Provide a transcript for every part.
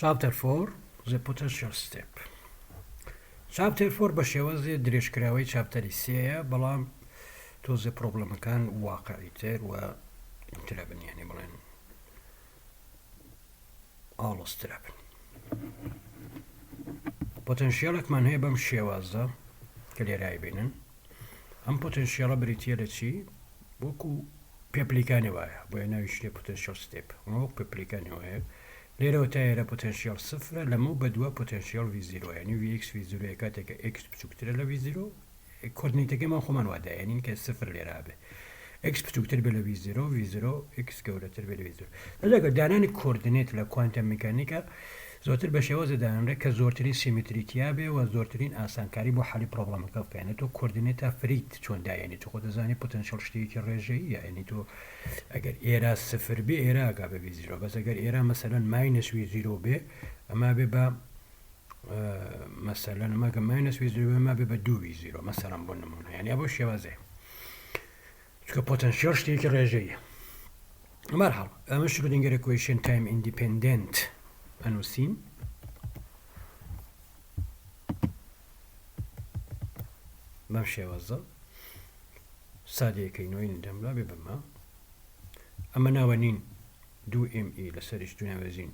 Chapter 4 The Potential Step. Chapter 4 بە شێوەزێ درێژکراوەی چاپتەری سێیە بەڵام تۆزێ پرۆبلەمەکان واقعیتر و ترەبن یعنی بڵێن ئاڵۆزترەبن. پۆتەنشیالێکمان هەیە بەم شێوازە کە لێرای بینن. ئەم پۆتەنشیالە بریتیە لە چی؟ وەکو پێپلیکانی وایە بۆیە ناویش لێ پۆتەنشیال ستێپ وەک پێپلیکانی وایە. لێرەوە تا ئێرە پۆتەنشیال سفرە لەمە بە دووە پۆتەنشیال V0 یعنی VX V0 کاتێکە X بچووکترە لە V0 کۆردینیتەکەمان خۆمان وادای یعنی کە سفر لێرا بێ X بچووکتر بێ لە V0 X گەورەتر بێ لە V0. لەگەڵ دانانی کۆردینێت لە کوانتەم میکانیکا زۆرتر بە شێوەزە دانرێت کە زۆرترین سیمتریتیا بێ و زۆرترین ئاسانکاری بۆ حەلی پرۆبلەمەکە بکەینە. تۆ کۆردینێتە فریت چۆن دایانی تۆ خۆ دەزانی پۆتەنشیال شتێکی ڕێژەیە یعنی تۆ ئەگەر ئێرە سفر بێ ئێرە ئاگا بە V0 بەس ئەگەر ئێرە مەسەلەن ماینەس V0 بێ ئەما بێ بە مەسەلەن ئەماگە ماینەس V0 ئەما بێ بە 2 V0 مەسەلەن بۆ نمونە یعنی بۆ شێوازێ چونکە پۆتەنشیال شتێکی ڕێژەیە. بەرحاڵ ئەمە شرودینگەر ئیکویشن تایم ئیندیپێندنت ئەنووسین. بەم شێوازە سادەیەکەینەوەی دەملا بێ بەمە ئەمە ناوە نین 2ME لەسەرش دو ناوەزین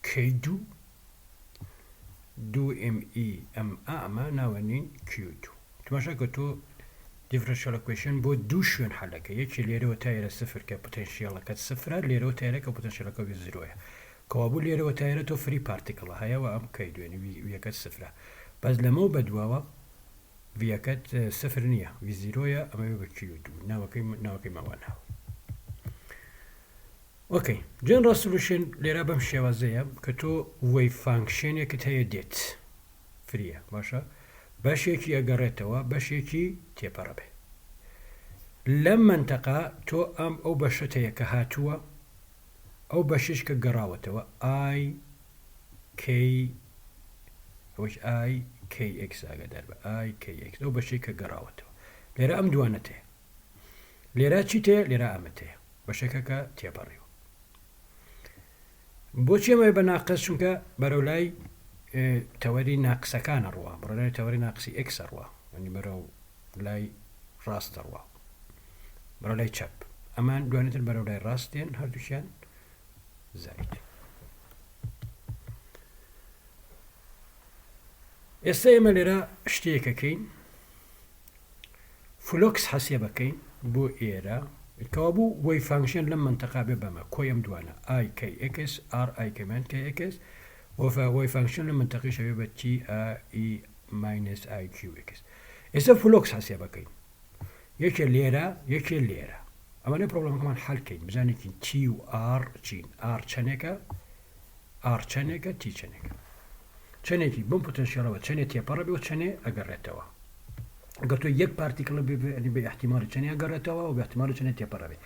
K2 2ME ئەمە ناوە نین Q2. تماشا کە تۆ دیفرەنشیال ئیکویشن بۆ دوو شوێن حەلەکە یەکی لێرەوە تا ئێرە سفر کە پۆتەنشیالەکەت سفرە لێرەوە تا ئێرە کە پۆتەنشیالەکە V0ە کەوابوو لێرەوە تا ئێرە تۆ فری پارتیکڵە هەیەەوە ئەم K2 یەکەت سفرە بەس لەمە بە دواوە ڤیەکەت سفر نییە V0ە ئەمە بە Q2 ناوەکەی ماواناوە. ئۆکەی جنرال سولوشن لێرە بەم شێوازەیە کە تۆ وەی فانکشنێکت هەیە دێت فریە باشە بەشێکی ئەگەڕێتەوە بەشێکی تێپەڕە بێ لەم منتەقا تۆ ئەو بەشەتەیە کە هاتووە ئەو بەشش کە گەڕاوەتەوە IKX ئاگادار بە IKX ئەو بەشەی کە گەڕاوەتەوە لێرە ئەم دوانەتەیە لێرە چی تەیە لێرە ئەمەتەیە بەشەکە کە تێپەڕیوە. بۆچی ئەمە بە ناقص چونکە بەرەو لای تەوەری ناقسەکانە ڕوە بڕۆ لای تەوەری ناقسی X ڕوە ینی بەرەو لای ڕاستە ڕوە بەرەو لای چەپ ئەمان دوانێتر بەرەو لای ڕاستێن هەردووشیان زایت. ئێستا ئێمە لێرە شتێکەکەین فلۆکس حەسێ بەکەین بۆ ئێرە کەوابوو وەی فانکشن لەم منتەقا بێ بەمە کۆی ئەم دوانە IKX RIKX وەی فانکشن لە منتەقی شەوێ بە TI-IQX. ئێستا فلۆکس حەسێ بەکەین یەکێ لێرە یەکێ لێرە ئەمانە پرۆبلەمەکەمان حەلکەین بزانێکین T و R چین R چەندێکە R چەندێکە T چەندێکە چەندێکی بم پۆتەنشیالەوە چەندێک تێپەڕە بێ و چەندێ ئەگەڕێتەوە ئەگەر تۆ یەک پارتیکڵە بێ بە احتیمالی چەندێ ئەگەڕێتەوە و بە احتیمالی چەندێک تێپەڕە بێ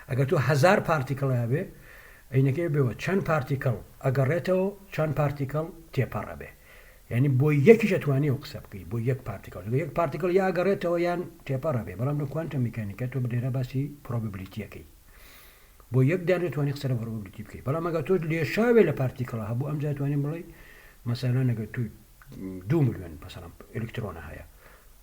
ئەگەر تۆ 1000 پارتیکڵە هەبێ عینەکەی بێەوە چەند پارتیکڵ ئەگەڕێتەوە چەند پارتیکڵ تێپەڕە بێ یعنی بۆ یەکیش ئەتوانی و قسە بکەی بۆ یەک پارتیکڵ یەک پارتیکڵ یا ئەگەڕێتەوە یان تێپەڕە بێ بەڵام لە کوانتەم میکانیکە تۆ بدێرە باسی پرۆبەبلیتیەکەی بۆ یەک دانێتوانی قسە لە پرۆبەبلیتی بکەی بەڵام ئەگەر تۆ لێشاوێ لە پارتیکڵە هەبوو ئەمجا توانین بڵێ مەسەلەن ئەگەر تو 2 ملیۆن مەسەلەن ئێلکترۆنە هەیە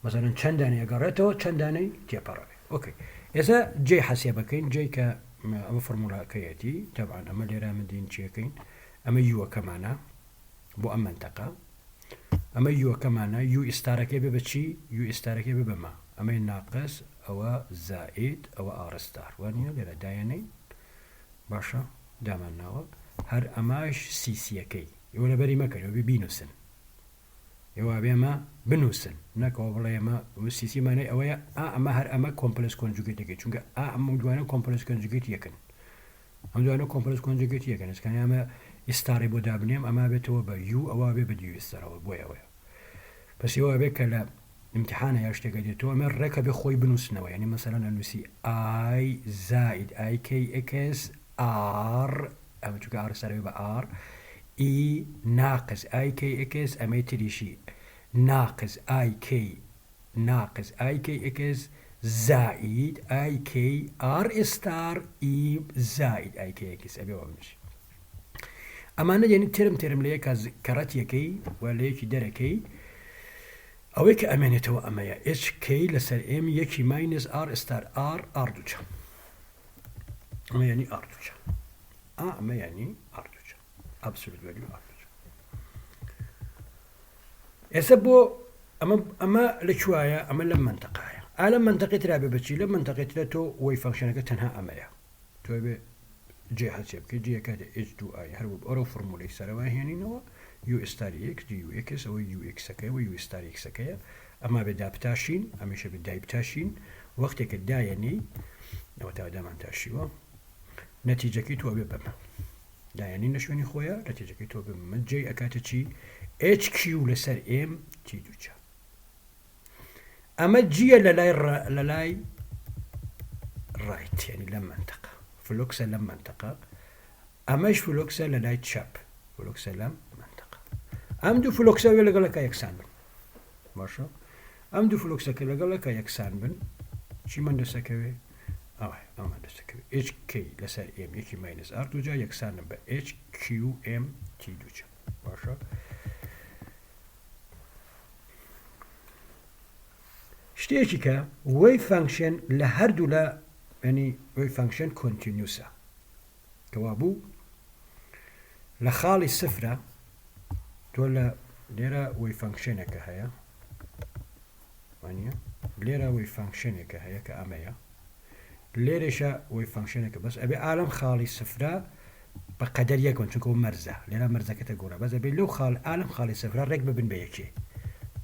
مەسەلەن چەند دانەی ئەگەڕێتەوە چەند دانەی تێپەڕە بێ. ئۆکەی ئێستا جێ حەسێ بەکەین جێی کە ئەمە فۆرمولاکەیەتی تەبعاً ئەمە لێرە مدین چیەکەین ئەمە یوەکەمانە بۆ ئەم منتەقا ئەمە یوەکەمانە یو ئیستارەکەی بێ بە چی یو ئیستارەکەی بێ بەمە ئەمەی ناقص ئەوە زائید ئەوە ئاڕستار وانە لێرە دایەنەی باشە دامانناوە هەر ئەماش سیسیەکەی ئێوە لەبەری مەکەن بینوسن ئێوە بێمە بنووسن نەکەەوە بڵێ ئەمە سیسیمانەی ئەوەیە ئەمە هەر ئەمە کۆمپلس کۆنجوگێتەکەی چونکە ئەم دوانە کۆمپلس کۆنجوگێت یەکەن ئەم دوانە کۆمپلس کۆنجوگێت یەکەن ئەسکانی ئەمە ئیستاری بۆ دابنێم ئەما بێتەوە بە یو ئەوە بێ بە دیو ئیستارەوە بۆی ئەوەیە پس ئێوە بێت کە لە امتحانە یا شتێکە دێتەوە ئەمە ڕێکە بێ خۆی بنووسنەوە یعنی مەسەلەن ئەنووسی I زائید IKX R ئەمە چونکە R سەرەوێ بە R E ناقص IKX ئەمەی تریشی ناقص IKX زائد IKR ستار E زائد IKX ئەبێ وەبنش ئەمانە یعنی ترم لە یەک کەڕەتیەکەی و لە یەکی دەرەکەی ئەوەی کە ئەمێنێتەوە ئەمەیە HK لەسەر M یەکی ماینس R ستار R R دووچە ئەمە یعنی R دووچە ئەمە یعنی R دووچە ئابسولوت ڤەلیو R دووچە. ئێستا بۆ ئەمە لەکوایە ئەمە لەم منتەقایە لەم منتەقەی ترا بێ بچی لەم منتەقەی ترە تۆ وەی فەنکشنەکە تەنها ئەمەیە تۆ بێ جێ هەچێ بکەیت جێ کاتە H2I هەروە ئەوە فۆرمولەی سەرەوە هێنینەوە U ستاری X دی U X ئەوە U X-ەکەی و U ستاری X-ەکەیە ئەما بێ دابتاشین ئەمیشە بێ دایبتاشین وەختێکە دایەنی ئەوە تا دامان تاشیوە نەتیجەکەی تۆ بێ بەمە دایانی لە شوێنی خۆیە نەتیجەکەی تۆ بمە جێ ئەکاتە چی HQ لەسەر M تی دووچە ئەمە جیە لە لای ڕایت یعنی لەم منتەقە فلوکسە لەم منتەقە ئەمەش فلوکسە لە لای چەپ فلوکسە لەم منتەقە ئەم دوو فلوکسە وێ لەگەڵەکە یەکسان بن باشە ئەم دوو فلوکسەکە لەگەڵەکە یەکسان بن چیمان دەسەکەوێ ئەمان دەسەکەوێت HK لەسەر M یەکی ماینس R دووجا یەکسانە بە HQM تی دووچە باشە شتێکی کە وەی فانکشن لە هەردوو لە ینی وەی فانکشن کۆنتینیوسە کەوا بوو لە خاڵی سفرە تۆ لە لێرە وەی فانکشنێکە هەیە وانە لێرە وەی فانکشنێکە هەیە کە ئەمەیە لێرەشە وەی فانکشنێکە بەس ئەبێ ئالەم خاڵی سفرە بە قەدەر یەکن چونکە مەرزە لێرە مەرزەکەتە گۆڕە بەس ئەبێ لەو خاڵ ئالەم خاڵی سفرە ڕێک ببن بە یەکێ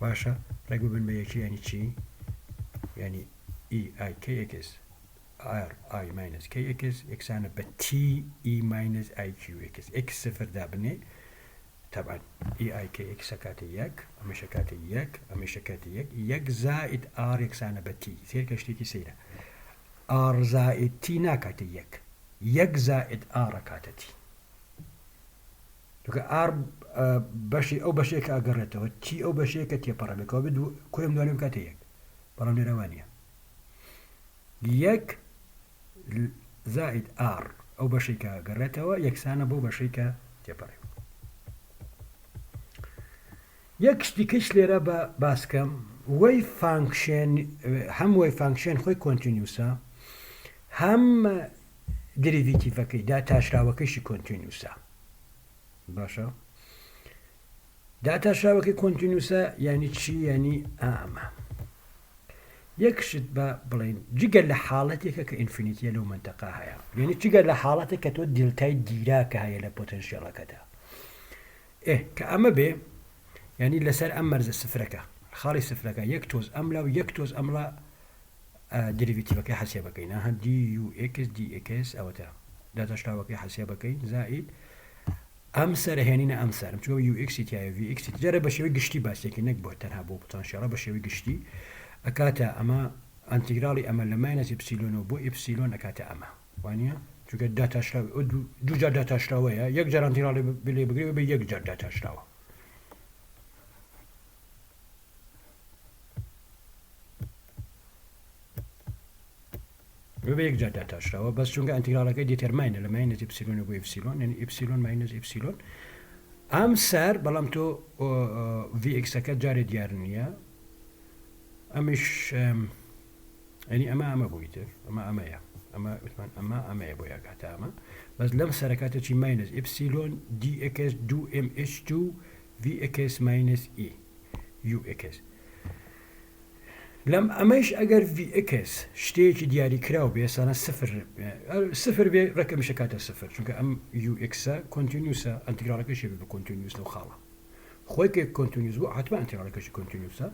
باشە ڕێک ببن بە یەکی ینی چی یعنی EIKX RI minus KX یەکسانە بە TE minus IQX X صفر دابنێ طبعا EIKX سەکاتە یەک ئەمەشە کاتە یەک ئەمەشە کاتە یەک یەک زائد R یەکسانە بە T سێر کە شتێکی سەیرە R زائد T ناکاتە یەک یەک زائد R کاتە T دوکە R بەشی ئەو بەشێکە ئەگەڕێتەوە T ئەو بەشەیەکە تێپەڕەبێتەوە بێت کۆیم دوانێ بکاتە یەک بەڵام لێرەوانە یەک زائد R ئەو بەشەی کە گەڕێتەوە یەکسانە بۆ بەشەی کە تێپەڕێ یەک شتیکەش لێرە بە باسکەم وەی فانکشن هەم وەی فانکشن خۆی کۆنتینیوسە هەم دریڤیتیڤەکەی داتاشراوەکەیشی کۆنتینیوسە باشە داتاشراوەکەی کۆنتینیوسە یعنی چی یعنی ئەمە یەک شت بە بڵێن جگە لە حاڵەتێکە کە ئینفینیتیە لەو منتەقا هەیە یعنی جگە لە حاڵەتێک کە تۆ دیلتای دیراکە هەیە لە پۆتەنشیەڵەکەدا کە ئەمە بێ یعنی لەسەر ئەم مەرزە سفرەکە خاڵی سفرەکە یەک تۆز ئەملا و یەک تۆز ئەملا دریڤیتیڤەکەی حەسێبەکەین هەندی UX DX ئەوەتە داتاشراوەکەی حەسێبەکەین زائید ئەم سەرهێنینە ئەم سەرم چۆ UX تایە VX جارە بە شێوەی گشتی باسێکی نەک بۆ تەنها بۆ پۆتەنشیەڵە بە شێوەی گشتی ئەکاتە ئەمە ئەنتیگراڵی ئەمە لە ماینەس ئیپسیلۆنەوە بۆ ئیپسیلۆن ئەکاتە ئەمە وانە چونکە داتاشراوی دوو جار داتاشراوەیە یەک جار ئەنتیگراڵی لێ بگرێ بە یەک جار داتاشراوە بە یەک جار داتاشراوە بەس چونکە ئەنتیگراڵەکەی دیتەرماینە لە ماینەس ئیپسیلۆنە بۆ ئیپسیلۆن یعنی ئیپسیلۆن ماینەس ئیپسیلۆن ئەم سەر بەڵام تۆ VXەکە جارێ دیار نییە ئەمیش ینی ئەمە بوویتر ئەمەیە ئەمەیە بۆ یاکاتە ئەمە بەس لەم سەرکاتە چی ماینەس ئیپسیلۆن DX 2MH2 VX minus E UX لەم ئەمەش ئەگەر VX شتێکی دیاری کراو بێ سانە سفر بێ ڕەکەمیشە کاتە سفر چونکە ئەم UXە کۆنتینیوسە ئەنتیگراڵەکەشی بێ بە کۆنتینیوس لەو خاڵە خۆی کە کۆنتینیوس بوو حتما ئەنتیگراڵەکەشی کۆنتینیوسە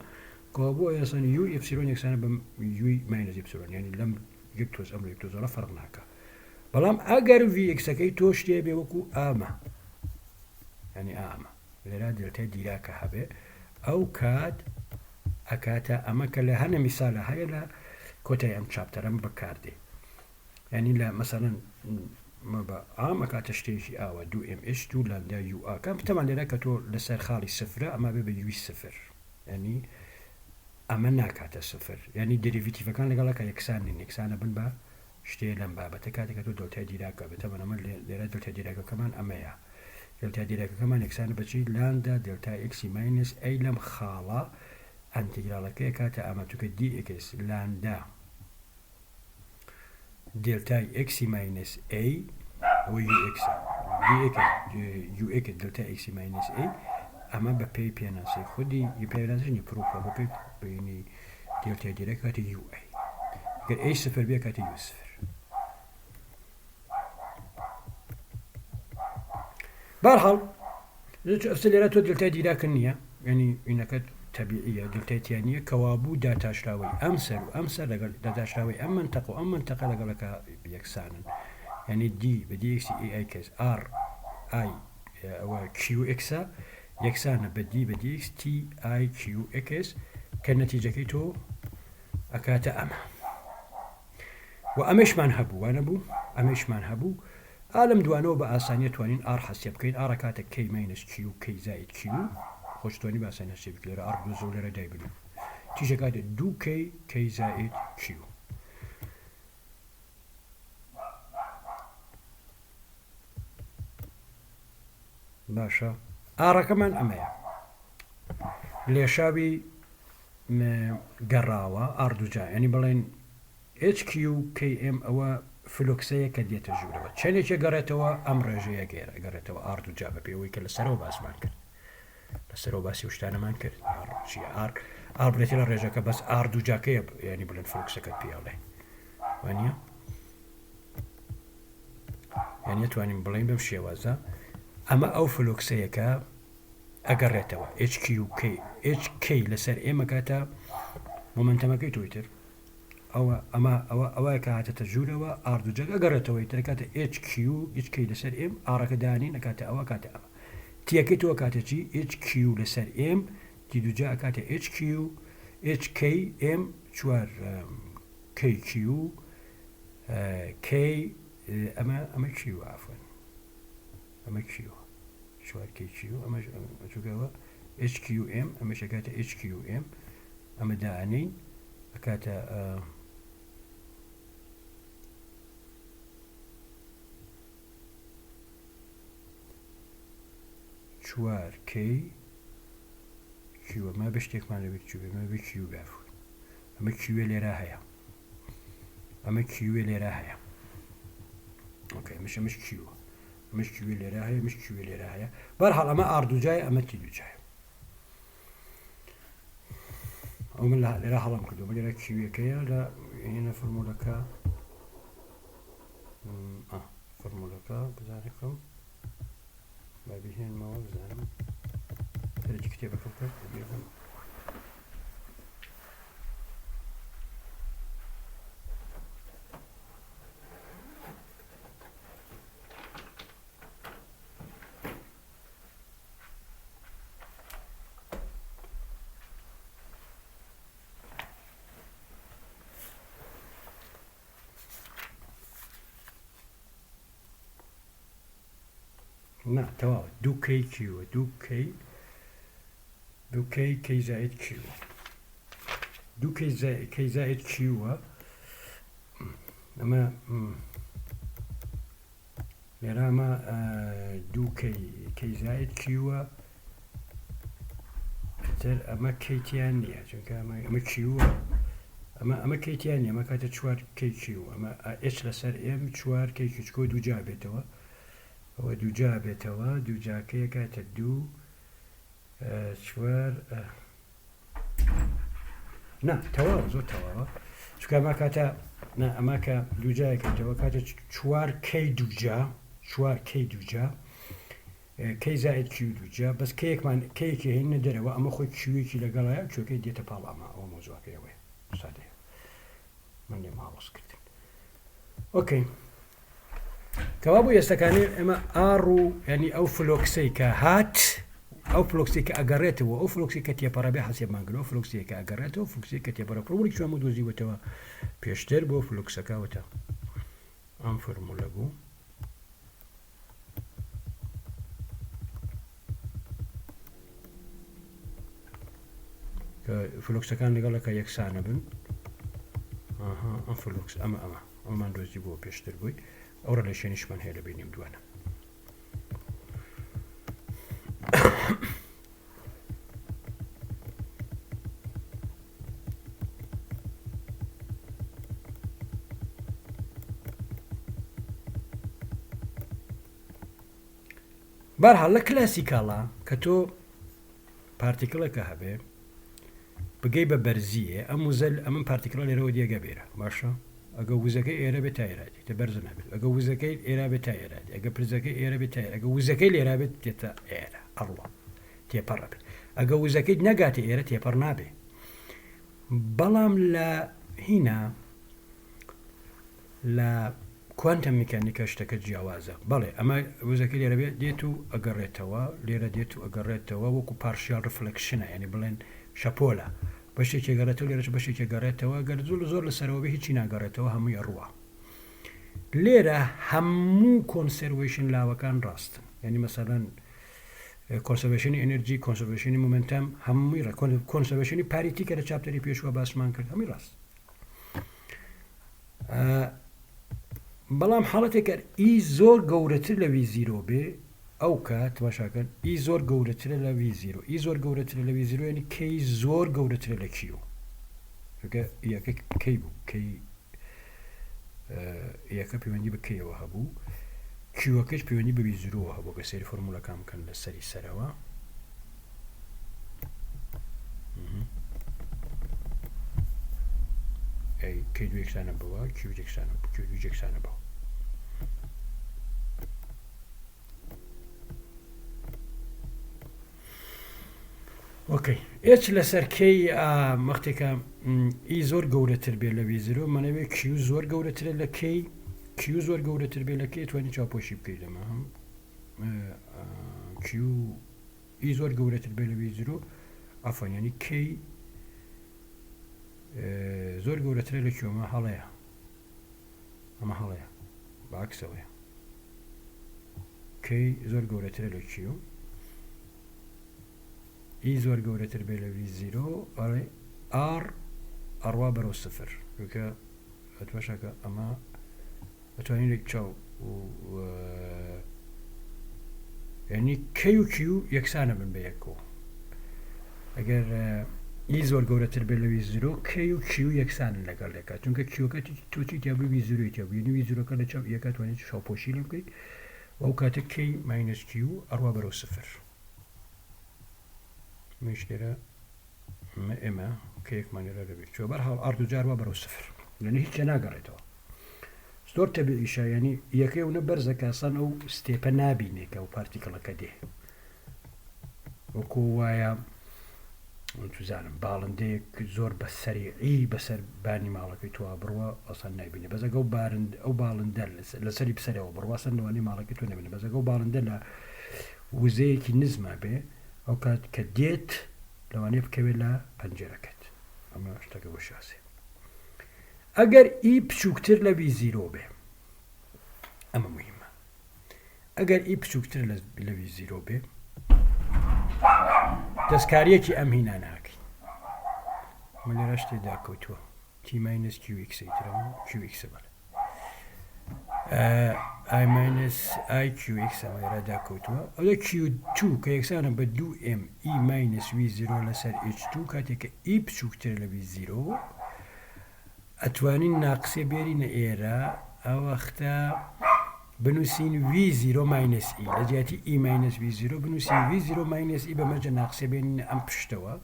کە بۆ یاسانی U ئیپسیلۆن یەکسانە بە U ماینەس ئیپسیلۆن یعنی لەم یەک تۆز ئەم یەک تۆزەڵە فەرق ناکە بەڵام ئەگەر VXەکەی تۆ شتێ بێ وەکو ئامە ینی ئامە لێرا دلتای دیراکە هەبێ ئەو کات ئەکاتە ئەمە کە لە هەنە میسالە هەیە لە کۆتای ئەم چاپتەرەم بەکاردێ ینی لە مەسەڵەن بە ئام ئەکاتە شتێکی ئاوە 2MH2 لەندا UA کەم پتەمان لێرە کە تۆ لەسەر خاڵی سفرە ئەمە بێ بە یوی سفر ینی ئەمە ناکاتە سفر ینی دریڤیتیڤەکان لەگەڵەکە یەکسانین یەکسانە بن بە شتێ لەم بابەتە کاتێکە تۆ دڵتای دیراکە بێتە بەنەمە لێرە دڵتای دیراکەکەمان ئەمەیە دلتا دیراکە کەمان یەکسانە بەچی لاندا دلتا ئێکسی ماینس ئەی لەم خاڵە ئەنتیگرالەکەی کاتە ئاماتوکە دی ئێکس لاندا دلتای ئێکسی ماینس ئەی ئەوە یو ئێکسە یو ئێک دلتا ئێکسی ماینس ئەی ئەمە بە پێی پێناسی خودی پێناسنی پرۆفە بە پێی بینی دلتا دیراک کاتە یو ئەی گەر ئەی سفر بێ کاتە یو سفر بەرحاڵ ئەفسە لێرە تۆ دلتای دیراکە نییە ینی ئینەکە تەبیعیە دلتایتیان نییە کەوابوو داتاشراوەی ئەم سەر و ئەم سەر لەگەڵ داتاشراوەی ئەم منتەقە و ئەم منتەقە لەگەڵەکە یەکسانن ینی دی بە دیەکسی ئای کەس ئار ئای ئەوە کیو ئێکسە یەکسانە بە دی بە دیکس تی ئای کیو ئێکس کە نەتیجەکەی تۆ ئەکاتە ئەمە و ئەمەشمان هەبوو وانە بوو ئەمەشمان هەبوو ئالم دوانەوە بە ئاسانیە توانین ئار حەسێ بکەین ئارە کاتە کەی ماینس کیو کەی زائید کیو خۆشتوانی بە ئاسانی حەسێ بکەین لێرە ئار دوو لێرە دایبنین تیژە کاتە دوو کەی کەی زائید کیو باشە ئارەکەمان ئەمەیە لێشاوی گەڕاوە ئاردوجا ینی بڵێن HQ KM ئەوە فلوکسەیە کە دێتە ژوورەوە چەندێکە گەڕێتەوە ئەم ڕێژەیە گەڕێتەوە ئاردوجا بە پێوەی کە لەسەرەوە باسمان کرد لەسەرەوە باسی شتانەمان کرد ئار برێتی لە ڕێژەکە بەس ئاردوجاکەیە ینی بڵێن فلوکسەکەت پیاڵێ وانە یعنی توانین بڵین بەم شێوازە ئەمە ئەو فلوکسەیەکە ئەگەڕێتەوە HK لەسەر ئێمە کاتە مۆمنتەمەکەی تۆیتر ئەوە کە هاتەتە ژوورەوە ئاردوجەکە گەڕێتەوەی ترکاتە HK لەسەر ئێم ئارەکە دانی نەکاتە ئەوە کاتە ئەمە تیەکەی تۆ کاتەچی HQ لەسەر ئێم دی دوجا کاتە HK M 4 KQ K ئەمە کیو ئافن ئەمە کیو 4 KQ ئەمە چووکەوە HQM ئەمە شکاتە HQM ئەمە دانین ئەکاتە چوار کەی کیوەمە بە شتێکمان لەبێت کوێمە بە کیو بافون ئەمە کیوێ لێرە هەیە ئەمە کیوێ لێرە هەیە ئۆکەی مش کیوە مش کوێ لێرە هەیە مش کوێ لێرە هەیە بەرحاڵ ئەمە ئاردوجای ئەمە تی دوجای ئەو من لێرە هەڵام کردو لێرە کیوەکەیە لە هێنە فۆرمولەکە فۆرمولەکە بزانێکم بابیهێنمەوە بزانم دەرەجی کتێبەکەم کرد بێگم نه تمام دو کی کیو دو کی زائد کیو دو کی زائد کیو اما لێرە ئەمە دوو کی زائد کیوە تر ئەمە کەیتیان نییە چونکە ئەمە کیوە ئەمە کەیتیان نییە ئەمە کاتە 4 کی کیو ئەمە H لەسەر M 4 کی کیچکۆ دووجا بێتەوە ئەوە دووجا بێتەوە دووجاکەیە کاتە 2 4 نه تەواو زۆر تەواوە چونکە ئەمە کاتە ئەمە کە دووجایەکەیتەوە کاتە 4 کی دووجا 4 کی دووجا کی زائد کیو دووجا بەس کەیەکمان کەیەکی هێنە دەرەوە ئەمە خۆی کیوێکی لەگەڵایە کوێکەی دێتە پاڵ ئەمە ئەوە مۆزوعەکەیەوەی سادەیە من لێم هاوڵ کردن ئۆکەی کەوا بوو ئێستەکانی ئێمە ئاڕ و ینی ئەو فلۆکسەی کە هات ئەو فلۆکسی کە ئەگەڕێتەوە ئەو فلۆکسی کە تێپەڕەبێ حەسێبمان کرد ئەو فلۆکسی کە ئەگەڕێتەوە فلۆکسی کە تێپەڕە پرۆبڵی چۆن دۆزیوەتەوە پێشتر بۆ فلۆکسەکەوەتە ئەم فۆرمولە بوو کە فلۆکسەکان لەگەڵەکە یەکسانە بن ئەم فلۆکس ئەمەمان دۆزی بۆ پێشتر بووی ئەو ڕەلەشێنیشمان هەیە لە بینیم دوانە بەرحاڵ لە کلاسیکاڵە کە تۆ پارتیکڵەکە هەبێ بگەی بە بەرزیە ئەمن پارتیکڵە لێرەوە دیێگە بێرە باشە ئەگە وزەکەی ئێرە بێت تا ئێرادی تە بەرز نابێت ئەگە وزەکەی ئێرا بێت تا ئێرادی ئەگە پرزەکەی ئێرە بێت تا ئەگە وزەکەی لێرا بێت دێتە ئێرە ئەڕوە تێپەڕە بێت ئەگە وزەکەی نەگاتە ئێرە تێپەڕ نابێ بەڵام لە هینا لە کوانتەم میکانیکە شتەکە جیاوازە بەڵێ ئەمە وزەکەی لێرە بێت دێت و ئەگەڕێتەوە لێرە دێت و ئەگەڕێتەوە وەکو پارشیال ڕفلەکشنە ینی بڵێن شەپۆلە بەشێکی گەڕێتەوە لێرەش بەشێکی گەڕێتەوە گەر زۆر لەسەرەوە بێ هیچی ناگەڕێتەوە هەمووی ئەڕوە لێرە هەموو کۆنسەرویشن لاوەکان ڕاستن ینی مەسەڵەن کۆنسەرویشنی ئەنرژی کۆنسەرویشنی مومنتەم هەمووی کۆنسەرویشنی پاریتیکە لە چاپتەری پێشوە باسمان کرد هەمووی ڕاست بەڵام حاڵەتێکە ئی زۆر گەورەتر لە ویزیرۆ بێ ئەو کات باشاکەن ئی زۆر گەورەترە لە ویزیرۆ ئی زۆر گەورەترە لە ویزیرۆ ینی کەی زۆر گەورەترە لە کیو یەکە کەی بوو کەی یەکە پەیوەندی بە کەیەوە هەبوو کیوەکەش پەیوەندی بە ویزیرۆوە هەبوو کە سەیری فۆرمولەکان بکەن لە سەری سەرەوە کەی دو یەکسانە بەوە کیو یەکسانە بەوە ئۆکەی ئێچ لەسەر کەی مەختێکە ئی زۆر گەورەتر بێ لە ویزیرۆ منەوێت کیو زۆر گەورەترە لە کەی کیو زۆر گەورەتر بێ لە کەی توانی چاوپۆشی بکەیت لەمە هەم کیو ئی زۆر گەورەتر بێ لە ویزیرۆ ئەفەنیانی کەی زۆر گەورەترە لە کیومە هەڵەیە ئەمە هەڵەیە باکسەوەیە کەی زۆر گەورەترە لە کیو ئی زۆر گەورەتر بێ لە ویزیرۆ ئەڵێ ئار ئەڕوا بەرەو سفر کە ئەتوەشەکە ئەمە ئەتوانین چاو ینی کەی و کیو یەکسانە بن بە یەکەوە ئەگەر ئی زۆر گەورەتر بێ لە ویزیرۆ کەی و کیو یەکسانن لەگەڵ لێکات چونکە کیوەکە تۆچی تیابوو ویزیرۆی تیابوو ینی ویزیرۆکە لە چاو یەکات توانێت چاوپۆشی لێ بکەیت ئەو کاتە کەی ماینەس کیو ئەڕوا بەرەو سفر مشترە ئێمە کەیەکمانێرە دەبێت چۆ بەرحاڵ ئارد و جاروا بەرەو سفر لەنە هیچ ناگەڕێتەوە زۆر تەبیعیشە ینی یەکەی ونە بەرزەکە ئەسڵەن ئەو ستێپە نابینێکە و پارتیکڵەکە دێ وەکو وایە توزانم باڵندەیەک زۆر بە سەریعی بەسەر بانی ماڵەکەی تۆ بڕوە ئەسڵەن نایبینێ بەزەگە ئەو باڵندە لەسەری بسەرەوە بڕواسەن لەوانی ماڵەکەی تۆ نەبینێ بەزەگە ئەو باڵندە لە وزەیەکی نزمە بێ ئەو کات کە دێت لەوانەیە بکەوێت لە پەنجەرەکەت ئەمە شتەکە بۆ شاسێ ئەگەر ئی بچووکتر لە ویزیرۆ بێ ئەمە مهمە ئەگەر ئی بچووکتر لە ویزیرۆ بێ دەستکاریەکی ئەم هینا ناکەین من لێرە شتێدا کەوتووە تی ماینەس کیو ئیکسەیترەوە کیو ئیکسە بەڵێ I minus I QX ئەمەێرەدا کەوتووە ئەوە Q2 کە یەکسانە بە 2M E minus V0 لەسەر H2 کاتێککە E بچووکتر لە V0 ئەتوانین ناقسێ بێرینە ئێرە ئەو وەختە بنووسین V0 minus E لە جیاتی E minus V0 بنووسین V0 minus E بەمەرجە ناقسێ بێنینە ئەم پشتەوە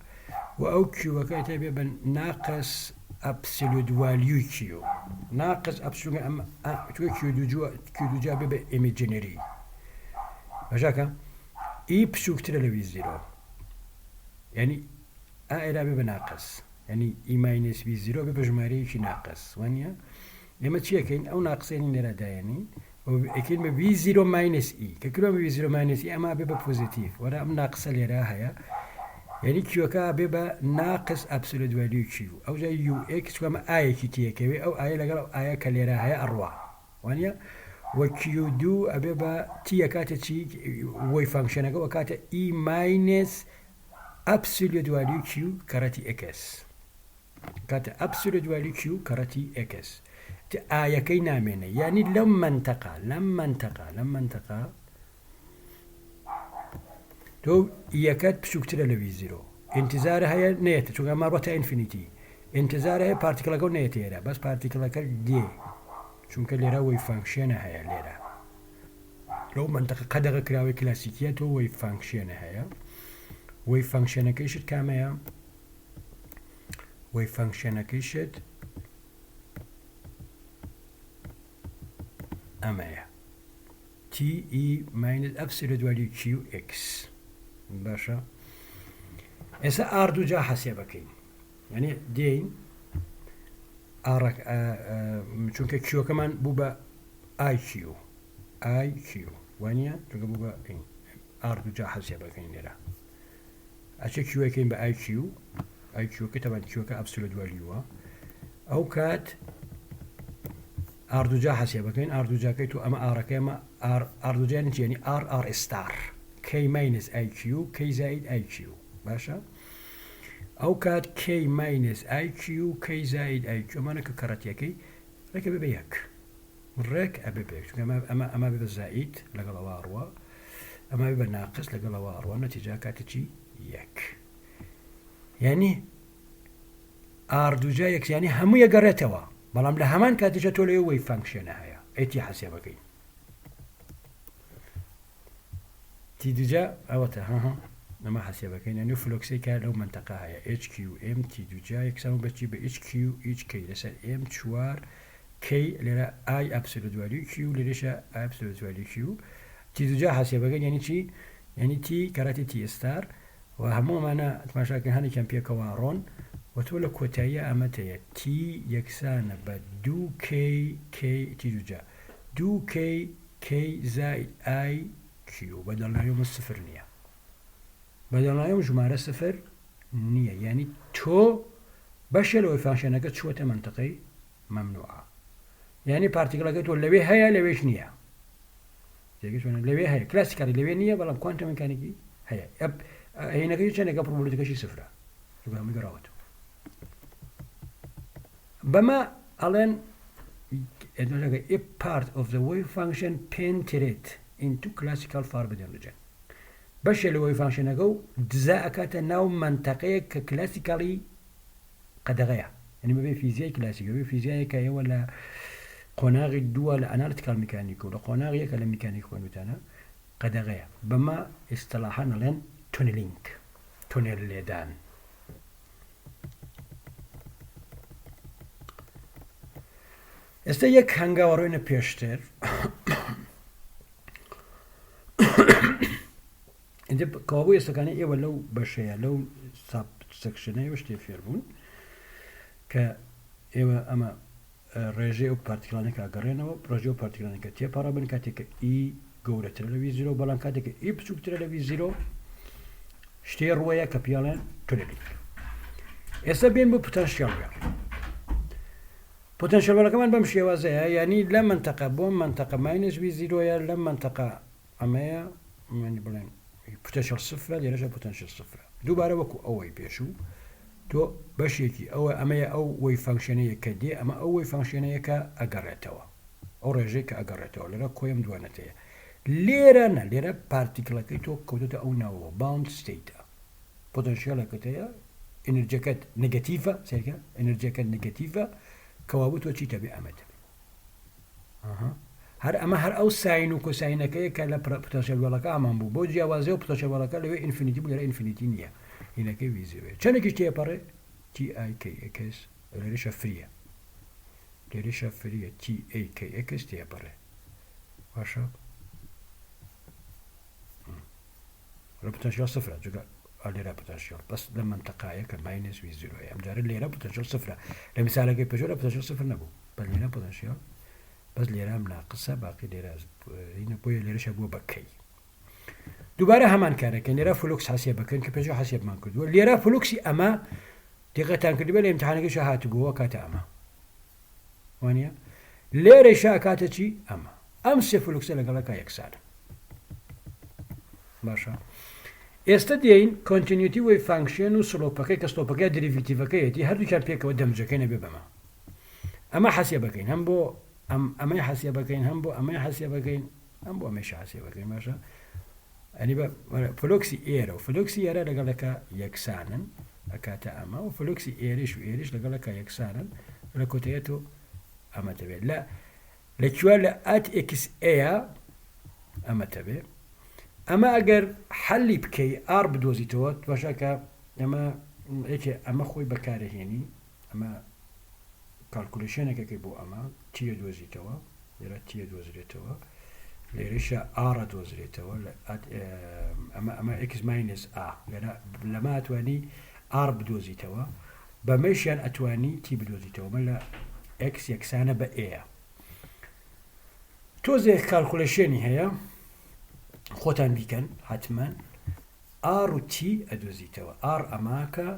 و ئەو کیوەکە تا بێ بە ناقص absolute value کیو ناقص absolute ئەم کیو دوجا بێ بە ئیمیجنەری بەژاکە ئی بچووکترە لە V0 یعنی ئێرا بێ بە ناقص یعنی ئی ماینەس V0 بێ بە ژمارەیەکی ناقص وانە ئێمە چیەکەین ئەو ناقسێنی لێرەدایەنی ئەکەین بە V0 minus E کە کرۆ بە V0 minus E ئەما بێ بە پۆزیتیڤ وەرە ئەم ناقسە لێرە هەیە یعنی کیوەکە بێ بە ناقص absolute value کیو ئەو جای UX چکەمە ئایەکی تیەکەوێ ئەو ئاە لەگەڵ ئایا کە لێرە هەیە ئەڕوا وانە وە Q2 ئەبێ بە تیە کاتە چی وەی فانکشنەکە وە کاتە E minus absolute value Q کەڕەتی X کاتە absolute value Q کەڕەتی X ئایەکەی نامێنە یعنی لەم منتەقە تۆ یەکەت بچووکترە لە V0 ئینتیزارە هەیە نێتە چونکە ماڕۆتە ئینفینیتی ئینتیزارە هەیە پارتیکڵەکە و نێتێرە بەس پارتیکڵەکە دێ چونکە لێرە وەی فانکشێنە هەیە لێرە لو منطقة قدغة كراوي كلاسيكيات وي فانكشن هيا وي فانكشن كيشت كاميا وي فانكشن كيشت أمايا تي اي ماينس ابسولوت فاليو كيو اكس باشا اسا ار دو جا حسابكين يعني دين ارك چونك كيو كمان بوبا اي كيو وانيا چونك بوبا ان ار دو جا حسابكين لرا اشي كيو كين با اي كيو كتبان كيو كابسولوت فاليو او كات اردو جا حسابكين اردو جا كيتو اما ار كما اردو جا يعني ار ستار كي ماينس اي كيو كي زائد اي كيو باشا او كات كي ماينس اي كيو كي زائد اي كيو ما نك كرات يكي رك بيك رك ابيك اما بيبقى زائد لقى واروا اما بيبقى ناقص لقى واروا نتيجه كاتجي يك يعني اردو جا يك يعني هم يقرتوا بلام لهمان كاتجة تولي وي فانكشن هيا ايتي حسابكين تي دوجا اوتا ها نما حسابكين يعني فلوكسي كان لو منطقة هيا اتش كيو ام تي دوجا يكسامو بتجي ب اتش كيو اتش كي لسا ام تشوار كي لرا اي ابسولوت فاليو كيو لريشا ابسولوت فاليو كيو تي دوجا حسابكين يعني تي يعني تي كراتي تي ستار وهمو معنا مشاكل هاني كان بيا كوارون وتولى كوتايا أمتى تي يكسان بدو كي تي دوجا دو كي زائد اي كيو بدلنا يوم الصفر نية بدلنا يوم جمارة صفر نية يعني تو بشر لو فانكشنك شو منطقي ممنوعة يعني بارتيكل قلت ولا بي هيا لبيش نية زي كده لبي هيا كلاسيكال لبي نية بلا كوانتم ميكانيكي هيا اب هنا كده شنو كبروبابيلتي كشي صفر يبقى مقراوته بما ألين a part of the wave function penetrate into classical forbidden region باش الويف فانكشن اكو جزاء كاتا ناو منطقية كلاسيكالي قدغيا يعني ما بين فيزياء كلاسيكي ما فيزياء كاي ولا قناغي الدول اناليتيكال ميكانيكو ولا قناغي كلا ميكانيكو نتانا قدغيا بما اصطلاحنا لين تونيلينك تونيل ليدان استا یک هنگاوروین پیشتر اینجا کابوی استکانی ای ولو بشه لو ساب سکشنه وشتی فیربون که ایوه اما رژه و پارتیکلانی که اگرینه و رژه و پارتیکلانی که تیه پارا بین کاتی که ای گوره ترلوی زیرو بلان کاتی که ای بسوک ترلوی زیرو شتی رویا کپیالن تونیلینگ استا بین بو پوتنشیال بیار بوتنشال ولا كمان بمشي وازايا يعني لا منطقة بوم منطقة ماينس في زيرو يا لا منطقة أمايا يعني بلين بوتنشال صفر ديالها بوتنشال صفر دوباره وكو أوي بيشو تو بشيكي أو أمايا أو وي فانكشنية كدي أما أو وي فانكشنية كأجرتوا أو رجع كأجرتوا لرا كويم دوانتيا ليرا بارتيكلا كيتو كودتا أو ناو باوند ستيت بوتنشال كتيا إنرجيكات نيجاتيفا سيركا إنرجيكات نيجاتيفا كوابوت وشي تبي أمد هر أما هر أو ساين وكوساين كي كلا بوتنشال ولا كأمام بو بوجي وازيو بوتنشال ولا كلا إنفينيتي بولا إنفينيتي نيا هنا كي ويزيو شنو كي تي باره تي اي كي اكس ليش فريه تي اي كي اكس تي باره واشا البوتنشال صفر جوجا اللي بوتنشال بس لما انتقايا كماينس في زيرو يعني مجرد اللي بوتنشال صفر لمثال كي بجوله بوتنشال صفر نبو بل هنا بوتنشال بس اللي ناقصه باقي اللي هنا بوي اللي شابو بكي دوباره همان كاره كان يرى فلوكس حسيبه كان كبجو حسيب ما كد واللي يرى فلوكسي اما دقيقتان كده بلا امتحانك شهات جوا كاتا اما وانيا ليري شاكاتشي اما امس فلوكس لك يكسر باشا استدين continuity wave function وسلوك بكي كسلوك بكي ديريفيتيف بكي هادو كان بيك ودمج كاين بما اما حسيبه كاين هم بو اما حسيبه كاين هم بو اما حسيبه كاين هم بو مش حسيبه كاين ماشي يعني فلوكسي إيرا وفلوكسي إيرا لقالك يكسانا أكاتا أما وفلوكسي إيريش وإيريش لقالك يكسانا لكوتيتو أما تبين لا لكوال أت إكس إيا ئەمە تەبێ ئەمە ئەگەر حەلی بکەی ئار بدۆزیتەوە باشەکە ئەمە خۆی بەکارەهێنی ئەمە کالکولیشنێکەکەی بۆ ئەمە تیە دۆزیتەوە لێرە تیە دۆزرێتەوە لێرەشە ئارە دۆزرێتەوە ئەمە ئکس ماینس ئا لێرە لەمە ئەتوانی ئار بدۆزیتەوە بەمەشیان ئەتوانی تی بدۆزیتەوە مە لە ئکس یەکسانە بە ئەیە تۆزێک کالکولیشنی هەیە خۆتان بیکەن حتمما ئار و تی ئەدۆزیتەوە ئار ئەماکە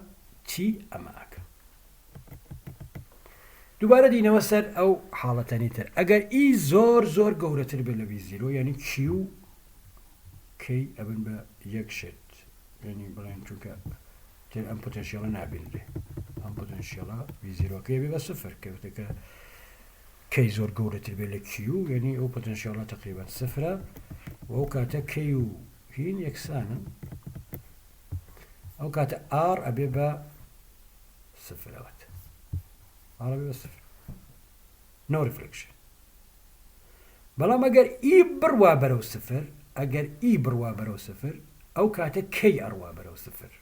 تی ئەماکە دووبارە دینەوە سەر ئەو حاڵەتەنی تر ئەگەر ئی زۆر گەورەتر بێت لە V0 یعنی کیو کەی ئەبن بە یەک شت ینی بڵێن چونکە تر ئەم پۆتەنشیەڵە نابینرێ ئەم پۆتەنشیەڵە V0کەی بێ بە سفر کەوتەکە کەی زۆر گەورەتر بێت لە کیو یعنی ئەو پۆتەنشیەڵە تقریبا سفرە و ئەو کاتە کەی و هین یەکسانن ئەو کاتە ئار ئەبێ بە سفرەوەت ئار بە سفر no reflection بەڵام ئەگەر ئی بڕوا بەرەو سفر ئەگەر ئی بڕوا بەرەو سفر ئەو کاتە کەی ئەڕوا بەرەو سفر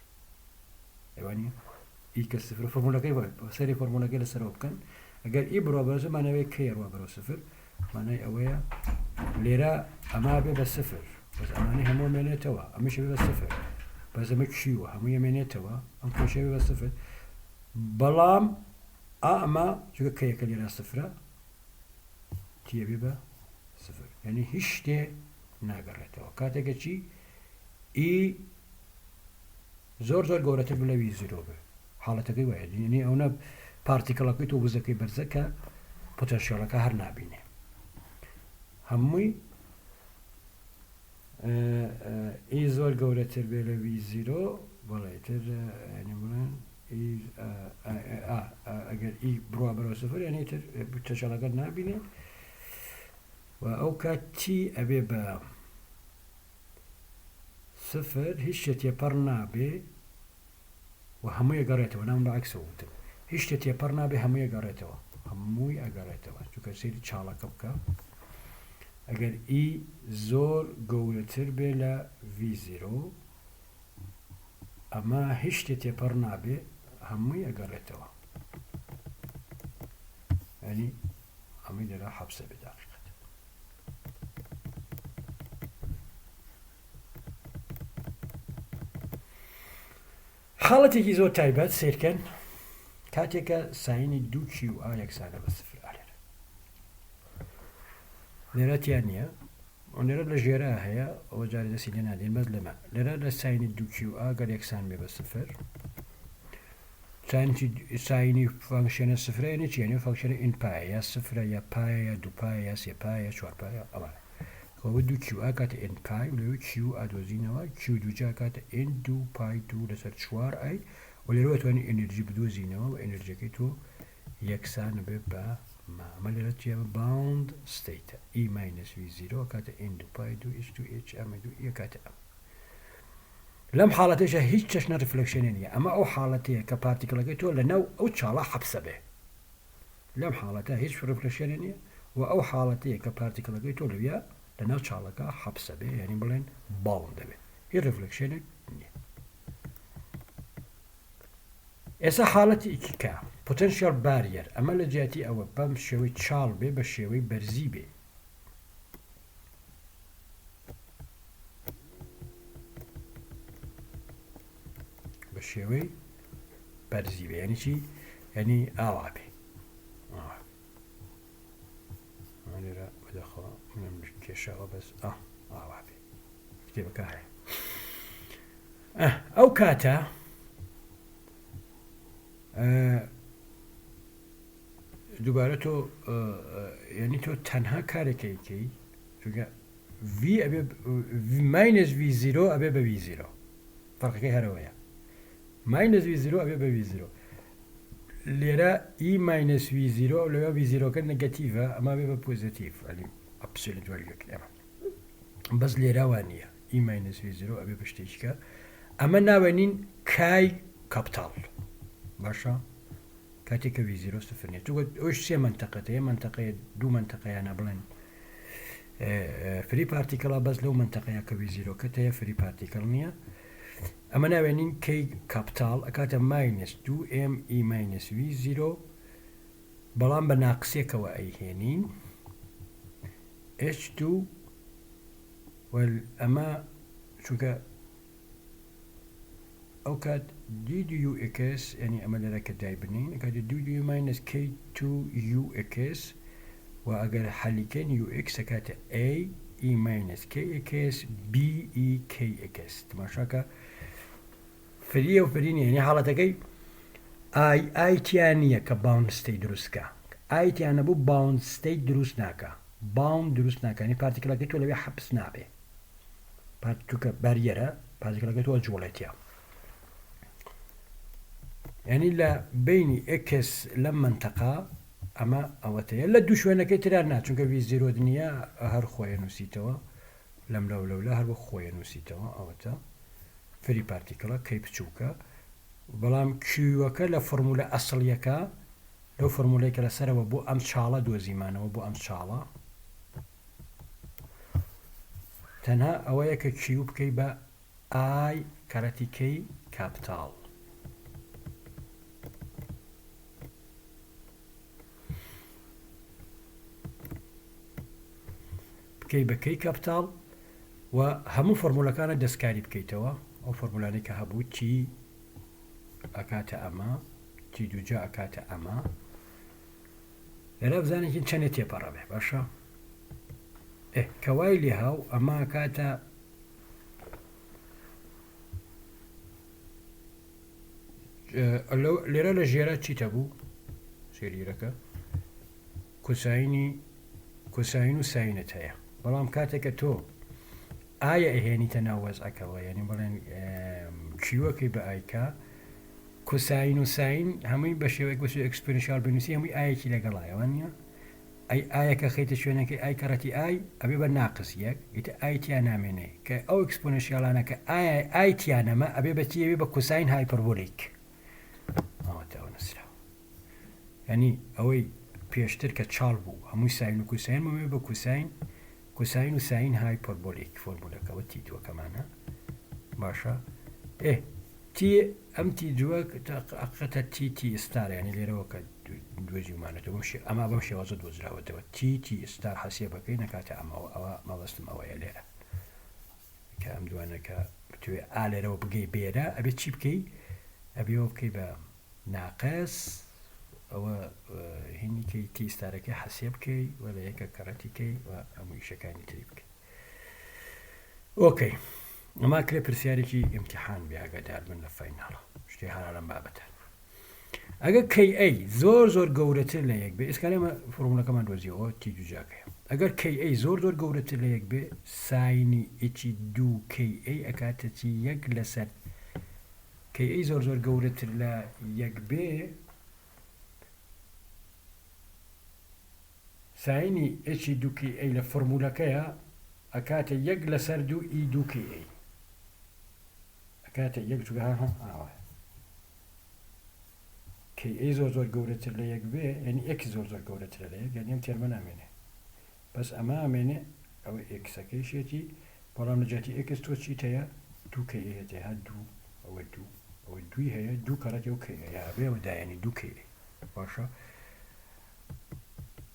ئەوانە ئی کە سفر فۆرمولەکەی سەری فۆرمولەکەی لەسەرەوە بکەن ئەگەر ئی بڕوا بەرەو سفر مانەوەی کەی ئەڕوا بەرەو سفر مانای ئەوەیە لێرە ئەما بێ بە سفر بەس ئەمانەی هەموو مێنێتەوە ئەمەشە بێ بە سفر بەس ئەمە کیوە هەموو ئەمێنێتەوە ئەم کۆشە بێ بە سفر بەڵام ئەمە چونکە کەیەکە لێرە سفرە تیە بێ بە سفر یعنی هیچ شتێ ناگەڕێتەوە کاتێکە چی ئی زۆر گەورەتر بە لە V0 بێ حاڵەتەکەی وایە یعنی ئەوە پارتیکڵەکەی تۆ وزەکەی بەرزەکە پۆتەنشیەڵەکە هەر نابینێ هەمووی ئی زۆر گەورەتر بێ لە V0 بەڵێتر ینی بڵێن ئەگەر ئی بڕوا بەرەوە سفر یعنی تر پۆتەنشیەڵەکە نابینێ و ئەو کات تی ئەبێ بە سفر هیچ شتێ تێپەڕ نابێ و هەمووی ئەگەڕێتەوە نام بە عەکسەوە وتم هیچ شتێ تێپەڕ نابێ هەمووی ئەگەڕێتەوە هەمووی ئەگەڕێتەوە چونکە سەیری چاڵەکە بکە ئەگەر ئی زۆر گەورەتر بێ لە V0 ئەمە هیچ شتێ تێپەڕ نابێ هەمووی ئەگەڕێتەوە ینی هەمووی لێرە حەبسە بێ داقیقەت حاڵەتێکی زۆر تایبەت سیرکەن کاتێکە ساینی 2QA یەکسانە بە سفر لێرە تیان نییە لێرە لە ژێرە هەیە ئەوە جارێ دەسی لێ نادێن بەس لەمە لێرە لە ساینی 2QA گەر یەکسان بێ بە سفر ساینی فانکشنە سفرە یعنی چی یعنی فانکشنە ئینپایە یا سفرە یا پایە یا دووپایە یا سێپایە یا چوارپایە ئەوە ئەوە 2QA کاتە ئینپای و لەوێ Q ئادۆزینەوە Q دووجا کاتە ئین 2 پای 2 لەسەر 4 و لێرە ئەتوانی ئەنرژی بدۆزینەوە و ئەنرژیەکەی تۆ یەکسان بێ بە ئەمە لێرە چیە باوند ستەیتە ئی ماینەس V0 کاتە ئین 2 پای 2 H2H ئەمە 2 کاتە ئەم لەم حاڵەتەشە هیچ چەشنە ریفلەکشنێ نییە ئەمە ئەو حاڵەتەیە کە پارتیکڵەکەی تۆ لەناو ئەو چاڵە حەبسە بێ لەم حاڵەتە هیچ ریفلەکشنێ نییە و ئەو حاڵەتەیە کە پارتیکڵەکەی تۆ لەوێ لەناو چاڵەکە حەبسە بێ یعنی بڵێن باوند دەبێت هیچ ریفلەکشنێک نییە ئێستا حاڵەتی ئیکیکا پۆتەنشیەل باریر ئەمە لە جیاتی ئەوە بەم شێوەی چاڵ بێ بە شێوەی بەرزی بێ بە شێوەی بەرزی بێ یعنی چی یعنی ئاوا بێ لێرە بەدەخۆ کێشەوە بەس ئاوا بێ کتێبەکە هەیە ئەو کاتە دووبارە تۆ یعنی تۆ تەنها کارێکەکەی چونکە ماینەس V0 ئەبێ بە V0 فەرقەکەی هەرەوەیە ماینەس V0 ئەبێ بە V0 لێرە ئی ماینەس V0 لەوێ V0کە نەگەتیڤە ئەما بێ بە پۆزیتیڤ ئەلی ئەپسیلنت وەلیوەکە ئەمە بەس لێراوە نییە ئی ماینەس V0 ئەبێ بە شتێکیکە ئەمە ناوەنین کای کاپتاڵ باشە کاتێککە V0 سفر نیە ئەوش سێ منتەقەتەیە منتەقەیە دوو منتەقەیانە بڵێن فري بارتيكل بس لو منطقة كبي زيرو كتير فري بارتيكل نية أما نابنين كي كابيتال أكاتا ماينس 2m e ماينس v 0 بلان بناقصية كوا أي هينين h2 والأما شوكا أو كاد دي دي يو إكس يعني أما لك دايبنين كاد دي دي يو ماينس كي 2 يو إكس وأجر حليكين يو إكس كات A E ماينس كي إكس B E كي إكس تماشاكا فريه وفريني يعني حالتكي اي تيانية كباوند ستيت دروسكا اي تيانا بو باوند ستيت دروس ناكا باوند دروس ناكا يعني بارتيكلا كتو لبي حبس نابي بارتيكلا باريرا بارتيكلا كتو الجولتيا يعني لا بيني اكس لما انتقى اما اوتيا لا دوش وانا كترانا چونك في زيرو دنيا هر خويا نسيتوا لم لو لا هر خويا نسيتوا اوتا فري بارتيكلا كيب تشوكا بلام كيوكا لا فورمولا اصليكا لو فورموليك لسر وبو ام شالا دو زيمانه وبو ام شالا تنها اويك كيوب كي با اي كاراتي كي كابيتال بكي بكي كابيتال وهمو فورمولا كان دسكاري بكيتوا او فورمولا كهبو تي اكاتا اما تي دوجا اكاتا اما لأن بزاني كن چنتي برابه باشا كوايلي هاو اما اكاتا ليرا لجيرا چي تبو سيريركا كوساينو ساينت هيا بلام كاتك تو آية هيني تناوز أكوا يعني بلان كيوكي بآيكا كوساين وساين همي بشيوك بسو اكسبوننشال بنوسي همي آية كي لقلايا وانيا أي آية كخيط شوينك أي كرتي آي أبي بناقص يك إت آي تيانا مني كأو اكسبوننشال أنا كآي تيانا ما أبي بتي أبي بكوساين هايبربوليك تاونسلا يعني أوي بيشتر كتشالبو همي ساين وكوساين ما أبي بكوساين كوساين وساين هايبربوليك فورمولا كوتي تو كمان باشا تي ام تي جواك أقطع تي ستار يعني اللي روك دوجي معناته بمشي أما بمشي وزد وزرا ودوا تي ستار حسيبك كينا كاتا أما أو ما بسلم أو يليرا كأم دوانا كبتوي آلي رو بقي بيرا أبي تشيب كي أبي وبكي با ناقص أو هني كي تي ستار كي حسيب كي ولا هيك كراتي كي وأمو يشكاني تريبك أوكي ما كلي برسياري امتحان بها قدار من الفاينال شتي حالا بابتها اگر كي اي زور قورتر ليك بي اسكالي ما فورمولا كمان روزي او تيجو جاكي اگر كي اي زور قورتر ليك بي سايني اتشي دو كي اي اكاتتي يك لسر كي اي زور قورتر ليك بي سايني اتشي دو كي اي لفورمولا كيا اكاتي يك لسر دو اي دو كي اي كاتا يكتب ها كي اي زور قورتر ليك بي يعني اكس زور قورتر ليك يعني امتير من امينه بس اما امينه او اكس اكيشيتي بلام نجاتي اكس تو تشي تيا دو كي اي تيا دو او دو هي دو كاراتي اوكي يا بي ودا يعني دو كي باشا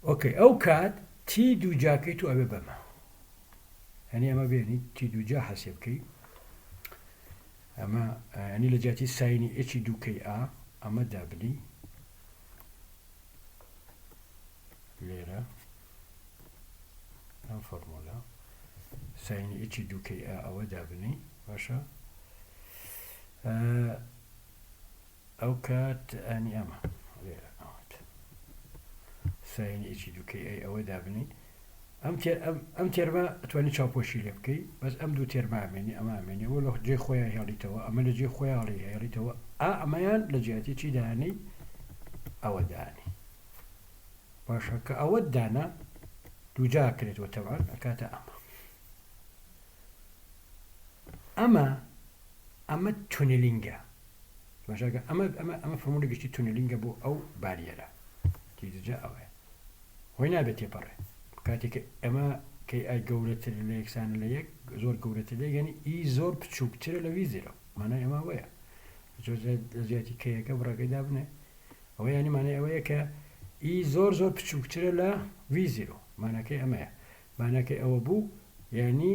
اوكي او كات تي دو جاكي تو ابي بما يعني اما بيني تي دو جا حسب كي اما يعني لجاتي سايني اتش دو كي ا اما دابلي ليرا ام فورمولا سايني اتش دو كي ا او دابلي باشا او كات اني اما ليرا سايني اتش دو كي اي او دابلي ام تيرما تواني تشابوشي لبكي بس ام دو تيرما امني اما امني ولو جي خويا هيالي توا اما لجي خويا هيالي توا اميان لجاتي تشي داني او داني باشا كأو دانا دو جاكرت وطبعا اكاتا اما تونيلينجا باشا اما فرمولا قشتي تونيلينجا بو او باريرا تيجي جا او وين بتي بري كاتك اما کەی ئای گەورەتر لە یەکسانە لە یەک زۆر گەورەتر لە یعنی ئی زۆر بچووکترە لە ویزیرە مانای ئەمە وەیە لە زیاتی کەیەکە بڕەکەیدا بنێ ئەوە ینی مانای ئەوەیە کە ئی زۆر بچووکترە لە ویزیرۆ ماناکەی ئەمەیە ماناکەی ئەوە بوو یعنی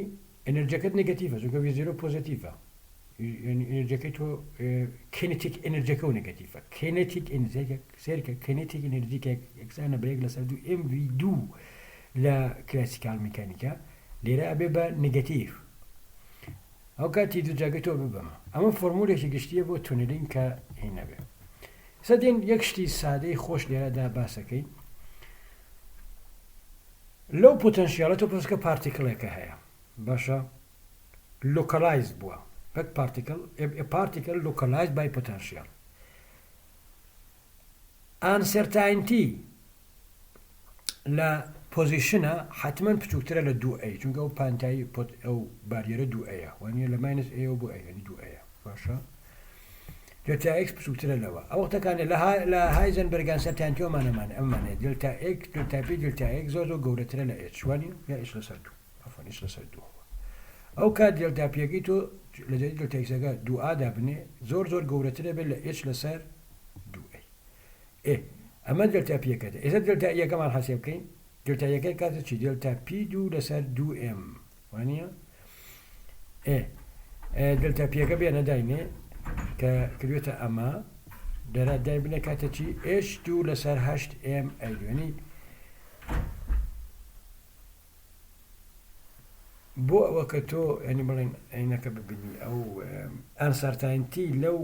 ئەنرجەکەت نگەتیڤە چونکە ویزیرۆ پۆزیتیڤە ئەنرجەکەی تۆ کینێتیک ئەنرجەکە و نگەتیڤە کینێتیک سێرکە کینێتیک ئەنرژیکە یەکسانە بەیەک لەسەر دوو MV2 لە کلاسیکال میکانیکا لێرە ئەبێ بە نگەتیڤ ئەو کاتی دووجاگەی تۆ ببەمە ئەمە فۆرمولێکی گشتیە بۆ تونلینگ کە هینەبێ سەدێن یەک شتی سادەی خۆش لێرەدا باسەکەی لەو پۆتەنشیالە تۆ پرسکە پارتیکڵێکە هەیە باشە لۆکەلایز بووە بەک پارتیکل localized by potential uncertainty لە پۆزیشنە حتمما بچووکترە لە 2A چونکە ئەو پانتایی ئەو باریەرە 2Aە وانە لە ماینس A بۆ A ینی 2Aە باشە دلتا X بچووکترە لەوە ئەو وەختەکانێ لە هایزنبەرگ ئەنسەرتانتیۆمانەمان ئەمانێ دلتا X دلتا P دلتا X زۆر گەورەترە لە H وانی یا H لەسەر 2 ئەفەن H لەسەر 2 ئەو کات دلتا Pەکەی تۆ لە دلتا Xەکە 2A بنێ زۆر گەورەترە بێت لە H لەسەر 2A ئەمە دلتا Pەکەتە ئێستا دلتا یەکەمان حەسێب بکەین دلتا یەکەی کاتە چی دلتا P2 لەسەر 2M وانە دلتا Pەکە بێنە داینێ کە کردوێتە ئەمە دەرا دای بنێ کاتە چی H2 لەسەر 8M ئەیدوێنی بۆ ئەوە کە تۆ ینی بڵێن عینەکە ببینی ئەو ئەنسەرتاینتی لەو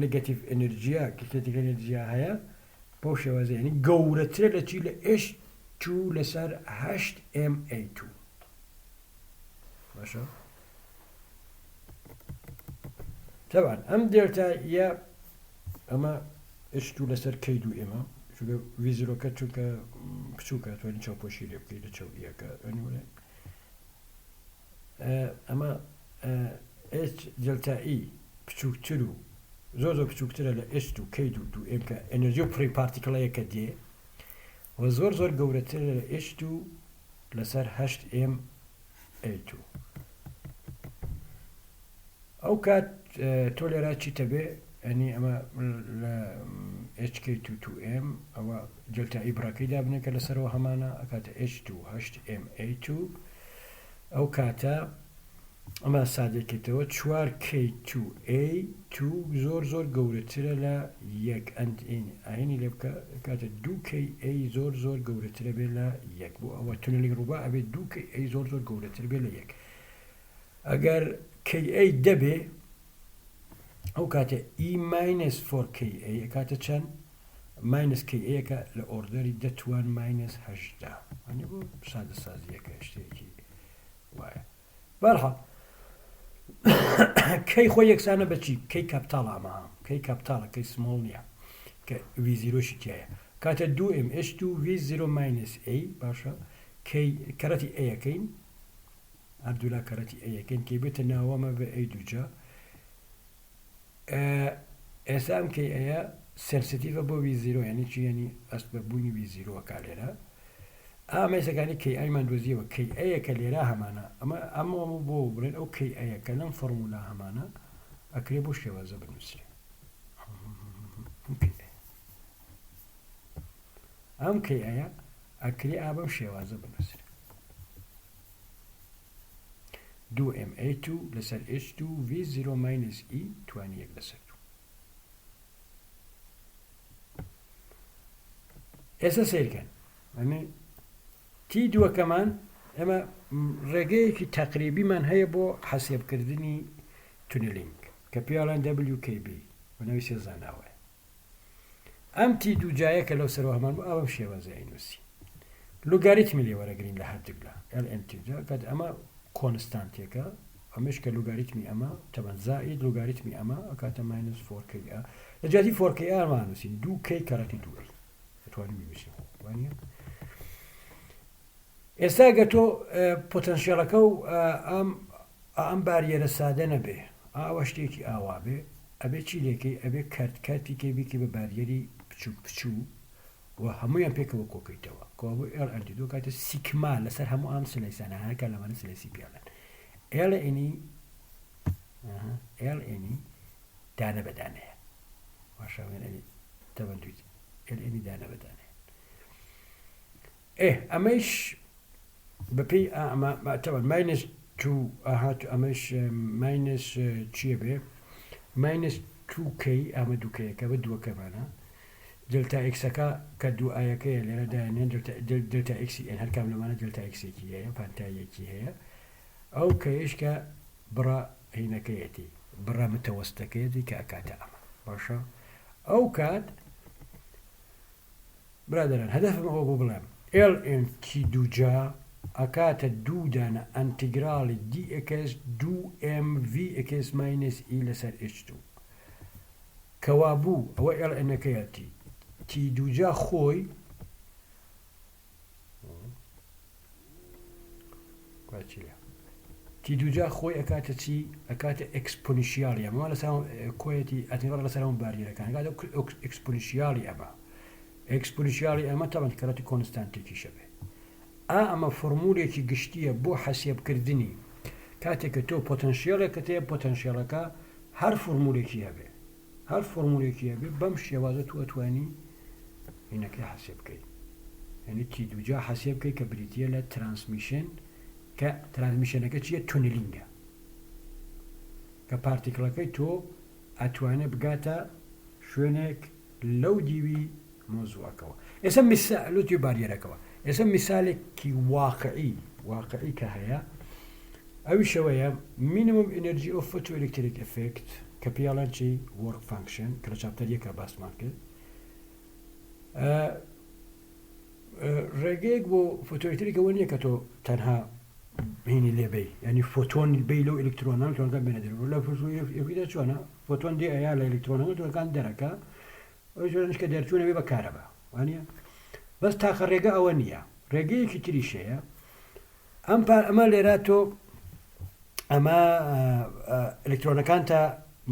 نگەتیڤ ئەنرژیا کتێتیک ئەنرژیا هەیە بۆ شێوازە ینی گەورەترە لە چی لە H2 لەسەر 8MA2 باشە طبعا ئەم دلتا یە ئەمە H2 لەسەر K2M چونکە ویزیرۆکە چونکە بچووکە توانی چاوپۆشی لێ بکەیت لە چاویەکە ینی بڵێن ئەمە H دلتا E بچووکتر و زۆر بچووکترە لە H2 K2 2M کە ئەنرژی و پڕی پارتیکڵەیەکە دێ و زۆر گەورەتر لە H2 لەسەر 8MA2 ئەو کات تۆ لێرا چیتە بێ ئەنی ئەمە لە HK2 2M ئەوە دلتا E بڕاکەی دابنێ کە لەسەرەوە هەمانە ئەکاتە H2 8MA2 ئەو کاتە ئەمە سادێکێتەوە 4K2A2 زۆر گەورەترە لە یەک ئاینی لێ بکە کاتە 2KA زۆر گەورەترە بێ لە یەک بۆ ئەوە تونلی ڕووبا ئەبێت 2KA زۆر گەورەتر بێ لە یەک ئەگەر KA دەبێ ئەو کاتە E-4KA کاتە چەند -KA لە ئۆردەری دەتوان -8 ئەنی بۆ سادە سازیەکە شتێکی وایە بەرحەڵ کەی خۆی یەکسانە بەچی کەی کاپتاڵ ئەمە کەی کاپتاڵە کەی سمۆڵ نییە کە ویزیرۆشی تایە کاتە 2M H2 V0 -A باشە کەی کەرەتی ئەیەکەین هەردوولا کەرەتی ئەیەکەین کەی بێتە ناوەمە بە ئەی دووجا ئێستا ئەم کەی ئەیە سنسیتیڤە بۆ ویزیرۆ ینی چی ینی ئەست بە بوونی ویزیرۆکە لێرە ئامێسەکانی کەی ئایمان دۆزیەوە کەی ئەیەکە لێرە هەمانە ئەمە بۆ بڵێن ئەو کەی ئەیەکە لەم فۆرمولا هەمانە ئەکرێ بۆ شێوازە بنووسێ ئەم کەی ئەیە ئەکرێ ئابەم شێوازە بنووسێ 2MA2 لەسەر H2 V0 -E توانی یەک لەسەر ئێستا سیرکەن ئەمێ تی دووەکەمان ئەمە ڕێگەیەکی تەقریبیمان هەیە بۆ حەسێبکردنی تونلینگ کە پیاڵان WKB بەنەوەی سێزاناوەیە ئەم تی دوو جایە کە لەو سەرەوە هەمان بۆ ئەوەم شێوازە ئەینووسی لوگاریتمی لێ وەرەگرین لە هەردوولا LNT کات ئەمە کۆنستانتێکە ئەمەش کە لوگاریتمی ئەمە تەبەن زائید لوگاریتمی ئەمە ئەکاتە -4KA لە جاتی 4KA مانووسین 2K کەرەتی 2A دەتوانین بنووسین وانە ئێستا گە تۆ پۆتەنشیالەکە و ئەم باریەرە سادە نەبێ ئاوە شتێکی ئاوا بێ ئەبێ چی لێکەی ئەبێ کارتی کێبیکی بە باریەری بچوو وهمویان پێکەوە کۆکەیتەوە کۆبوو ئێل ئەنتی دو کاتە سیکما لەسەر هەموو ئام سلەیسانەکە لەمانە سلەیسی پیاڵێن ئێل ئێنی دانە بەدانەیە واشاوێنەی تەبەندویت ئێل ئێنی دانە بەدانەیە ئەمەش بەپێی ئەمە تەبەن ماینس تو ئاهات ئەمەش ماینس چییە بێ ماینس توکەی ئەمە دووکەیەکە بە دووەکەمانە دلتا ئێکسەکە کە دوو ئایەکەیە لێرە دایانێن دلتا ئێکسی ئێن هەرکام لەمانە دلتا ئێکسێکی هەیە پانتایەکی هەیە ئەو کەیشکە بڕە هینەکەیەتی بڕە متەوەستەکەیەتی کە ئەکاتە ئەمە باشە ئەو کات برادران هەدەفم ئەوە بۆ بڵێم ئێل ئێن تی دووجا ئەکاتە دوودانە ئەنتیگراڵی دی ئەکەس دوو ئێم ڤی ئەکەس ماینس ئی لەسەر ئچ2 کەوا بوو ئەوە ئێل ئێنەکەیەتی تی دووجا خۆی تی دووجا خۆی ئەکاتە چی ئەکاتە ئەکسپۆنیشیالی ئەمە لەسەر کۆیەتی ئەتیڕ لەسەر ئەم باریەکان ئەکاتە ئەکسپۆنیشیالی ئەکسپۆنیشیالی ئەمە تەبەن کەڕەتی کۆنستانتێکی شەبێ ئەمە فۆرمولێکی گشتیە بۆ حەسێبکردنی کاتێککە تۆ پۆتەنشیالێکە تەیە پۆتەنشیالەکە هەر فۆرمولێکی هەبێ هەر فۆرمولێکی هەبێ بەم شێوازە تو ئەتوانی هینەکەی حەسێب بکەیت یعنی تی دووجا حەسێب بکەیت کە بریتیە لە ترانسمیشن کە ترانسمیشنەکە چیە تونلینگە کە پارتیکڵەکەی تۆ ئەتوانێت بگاتە شوێنێک لەو دیوی مۆزوعەکەەوە ئێستا میسالوتی باریەرەکەەوە ئێستا میسالێکی واقعی کە هەیە ئەوی شەوەیە مینیمم ئێنەرژی ئۆف فۆتۆ ئێلکتریک ئەفێکت کە پیاڵان چی وەرک فانکشن کە لە چاپتەر یەکە باسمان کرد ڕێگەیەک بۆ فۆتۆئێلکتریکەوە نییە کە تۆ تەنها هینی لێبەی ینی فۆتۆن بی لەو ئێلکترۆنان تۆنەکە بێنە دەرەوە لە فۆتۆئێلکتریکدا چۆنە فۆتۆن دی ئەیا لە ئێلکترۆنەکە تۆنەکان دەرەکە ئەو جۆرەش کە دەرچوونە بێ بەکارەبە وانە بەس تاقە ڕێگە ئەوە نییە ڕێگەیەکی تریشەیە ئەمە لێرە تۆ ئەمە ئەلکترۆنەکان تا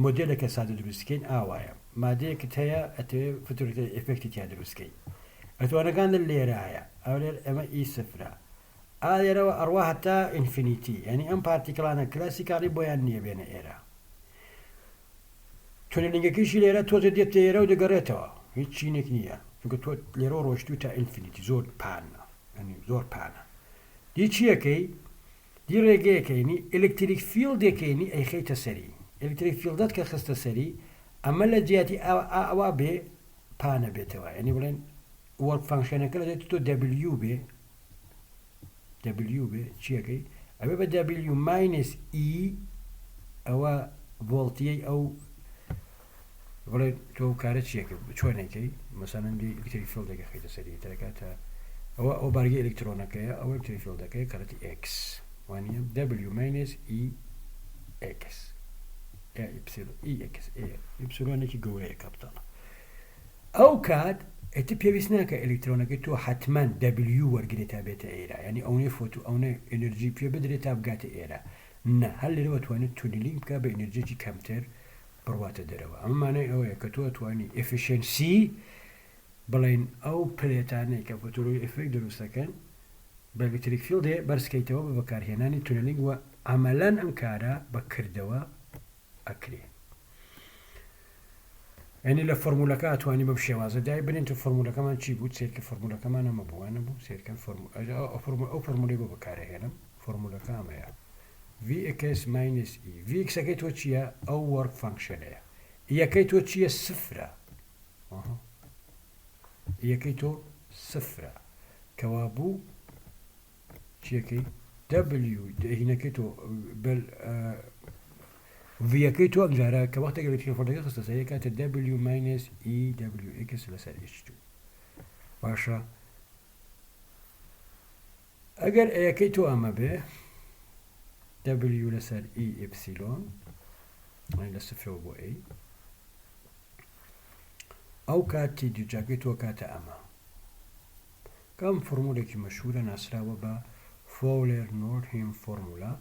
مۆدێلەکە سادە دروستکەین ئاوایە مادەیەکت هەیە ئەتەوێ فۆتۆئێلکتریک ئێفێکتی تیا دروستکەین ئەتوانەکان لێرە هەیە ئەو لێر ئەمە ئی سفرە ئالێرەوە ئەڕوا هەتا ئینفینیتی ینی ئەم پارتیکڵانە کلاسیکاڵی بۆیان نییە بێنە ئێرە تونێلینگەکەیشی لێرە تۆزە دێتە ئێرە و دەگەڕێتەوە هیچ چینێک نییە چونکە تۆ لێرە ڕۆشتووی تا ئینفینیتی زۆر پانە ینی زۆر پانە دی چیەکەی دی ڕێگەیەکەینی ئێلکتریک فیلدێکەینی ئەیخەیتە سەری ئێلکتریک فیلدەت کە خستە سەری ئەمە لە جیاتی ئەوا بێ پانە بێتەوە ینی بڵێن وەرک فانکشنەکە لە دێت تۆ دەبلیو بێ چیەکەی ئەبێ بە دەبلیو ماینس ئی ئەوە ڤۆڵتیەی ئەو بڵێ تۆ کارە چیەکە چۆنێکەی مەسەڵەن دی ئێلکتریک فیلدێکە خەیتە سەری دەکاتە ئەوە ئەو بارگی ئێلکترۆنەکەیە ئەوە ئێلکتریک فیلدەکەی کەڕەتی ئێکس وانە دەبلیو ماینس ئی ئێکس ئیپسیلۆنێکی گەورەیە کەپتاڵە ئەو کات ئەتی پێویست ناکە ئێلکترۆنەکەی تۆ حتمما دەبلیو وەرگێتە بێتە ئێرە ینی ئەوەی فۆتو ئەوە ئێنەرژی پێ بدرێت تا بگاتە ئێرە نە هەر لێرەوە توانێت تونیلینگ بکە بە ئێنەرژێکی کەمتر بڕواتە دەرەوە ئەمانەی ئەوەیە کە تۆ توانی ئێفیشنسی بڵێن ئەو پلێتانەی کە فۆتۆی ئێفێکت دروستەکەن بە ئێلکتریک فیلدێ بەرزکەیتەوە بە بەکارهێنانی تونیلینگ وە ئەمەلەن ئەم کارە بەکردەوە ئەکرێ ینی لە فۆرمولەکە ئەتوانی بەم شێوازە دای بنێن تو فۆرمولەکەمان چی بوو سێرکە فۆرمولەکەمان ئەمە بووانە بوو سێرکەن ئەو فۆرمولی بۆ بەکارهێنم فۆرمولەکە ئەمەیە vx minus e vxەکەی تۆ چییە ئەو وەرک فانکشنەیە یەکەی تۆ چییە سفرە یەکەی تۆ سفرە کەوا بوو چیەکەی w هینەکەی تۆ vەکەی تۆ ئەمجارە کە وەختێک ئێلکتریک فیلدەکە خستە سەری کاتە w minus e wx لەسەر h2 باشە ئەگەر ئەیەکەی تۆ ئەمە بێ w لەسەر e ئپسیلۆن لە سفرەوە بۆ a ئەو کاتی دووجاکەی تۆ کاتە ئەمە کەم فۆرمولێکی مەشهورە ناسراوە بە فۆلێر نۆرهیم فۆرمولا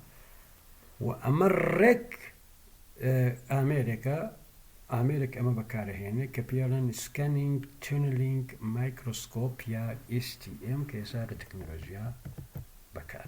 و ئەمە ڕێک ئامێرێکە ئامێرێک ئەمە بەکارهێنێ کە پێڵێن سکەنینگ تونلینگ مایکرۆسکۆپ یا STM کە ێستا لە تەکنۆلۆژیا بەکار